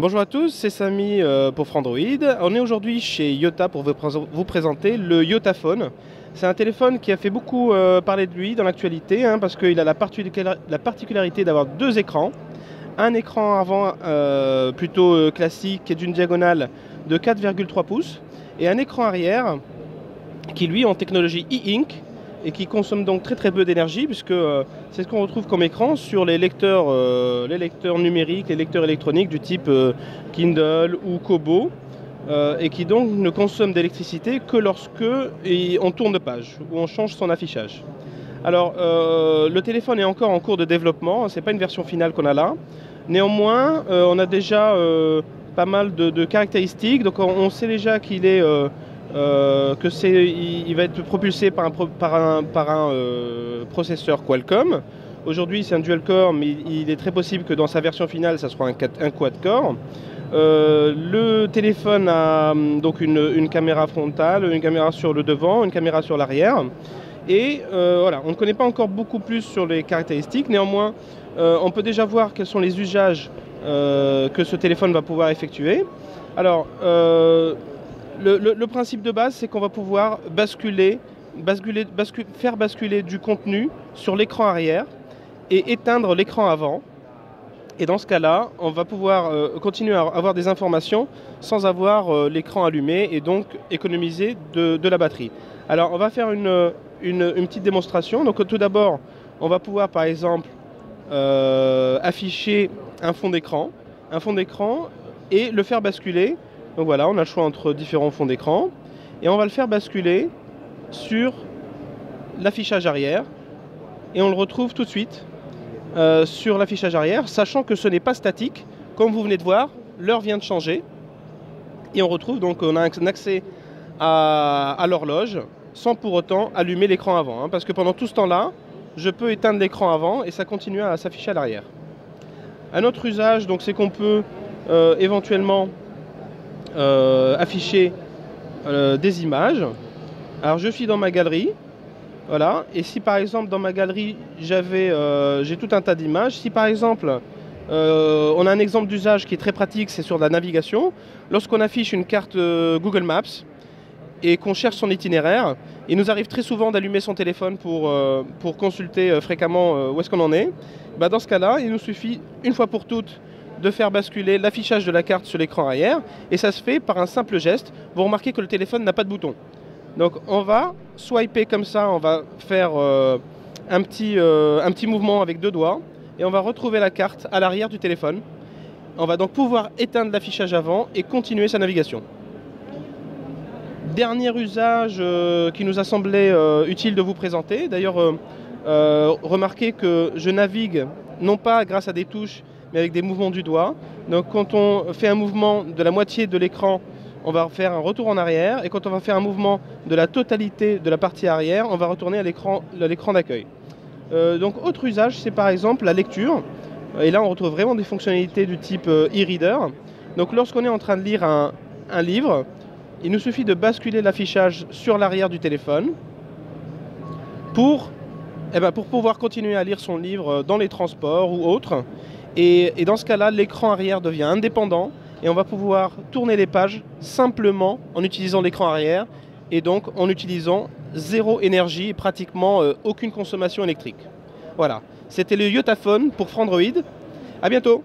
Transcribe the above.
Bonjour à tous, c'est Samy pour Frandroid. On est aujourd'hui chez Yota pour vous présenter le YotaPhone. C'est un téléphone qui a fait beaucoup parler de lui dans l'actualité parce qu'il a la particularité d'avoir deux écrans. Un écran avant plutôt classique qui est d'une diagonale de 4,3 pouces et un écran arrière qui lui est en technologie e-ink et qui consomme donc très peu d'énergie puisque c'est ce qu'on retrouve comme écran sur les lecteurs numériques, les lecteurs électroniques du type Kindle ou Kobo et qui donc ne consomment d'électricité que lorsque on tourne de page ou on change son affichage. Alors le téléphone est encore en cours de développement, c'est pas une version finale qu'on a là. Néanmoins, on a déjà pas mal de caractéristiques, donc on sait déjà qu'il est il va être propulsé par un processeur Qualcomm. Aujourd'hui c'est un dual-core, mais il est très possible que dans sa version finale ça sera un quad-core. Le téléphone a donc une caméra frontale, une caméra sur le devant, une caméra sur l'arrière. Et voilà, on ne connaît pas encore beaucoup plus sur les caractéristiques. Néanmoins, on peut déjà voir quels sont les usages que ce téléphone va pouvoir effectuer. Alors, le principe de base, c'est qu'on va pouvoir faire basculer du contenu sur l'écran arrière et éteindre l'écran avant. Et dans ce cas-là, on va pouvoir continuer à avoir des informations sans avoir l'écran allumé et donc économiser de la batterie. Alors, on va faire une petite démonstration. Donc, tout d'abord, on va pouvoir, par exemple, afficher un fond d'écran et le faire basculer. Donc voilà, on a le choix entre différents fonds d'écran et on va le faire basculer sur l'affichage arrière et on le retrouve tout de suite sur l'affichage arrière, sachant que ce n'est pas statique. Comme vous venez de voir, l'heure vient de changer et on retrouve donc on a un accès à l'horloge sans pour autant allumer l'écran avant, parce que pendant tout ce temps-là, je peux éteindre l'écran avant et ça continue à s'afficher à l'arrière. Un autre usage, donc, c'est qu'on peut éventuellement afficher des images. Alors je suis dans ma galerie, voilà, et si par exemple dans ma galerie j'ai tout un tas d'images, si par exemple on a un exemple d'usage qui est très pratique, c'est sur la navigation. Lorsqu'on affiche une carte Google Maps et qu'on cherche son itinéraire, il nous arrive très souvent d'allumer son téléphone pour consulter fréquemment où est-ce qu'on en est. Dans ce cas-là, il nous suffit une fois pour toutes de faire basculer l'affichage de la carte sur l'écran arrière et ça se fait par un simple geste. Vous remarquez que le téléphone n'a pas de bouton. Donc on va swiper comme ça, on va faire un petit mouvement avec deux doigts et on va retrouver la carte à l'arrière du téléphone. On va donc pouvoir éteindre l'affichage avant et continuer sa navigation. Dernier usage qui nous a semblé utile de vous présenter. D'ailleurs, remarquez que je navigue non pas grâce à des touches, mais avec des mouvements du doigt. Donc quand on fait un mouvement de la moitié de l'écran, on va faire un retour en arrière. Et quand on va faire un mouvement de la totalité de la partie arrière, on va retourner à l'écran d'accueil. Donc autre usage, c'est par exemple la lecture. Et là, on retrouve vraiment des fonctionnalités du type e-reader. Donc lorsqu'on est en train de lire un livre, il nous suffit de basculer l'affichage sur l'arrière du téléphone pour pouvoir continuer à lire son livre dans les transports ou autres. Et dans ce cas-là, l'écran arrière devient indépendant et on va pouvoir tourner les pages simplement en utilisant l'écran arrière et donc en utilisant zéro énergie et pratiquement aucune consommation électrique. Voilà, c'était le YotaPhone pour Frandroid. À bientôt!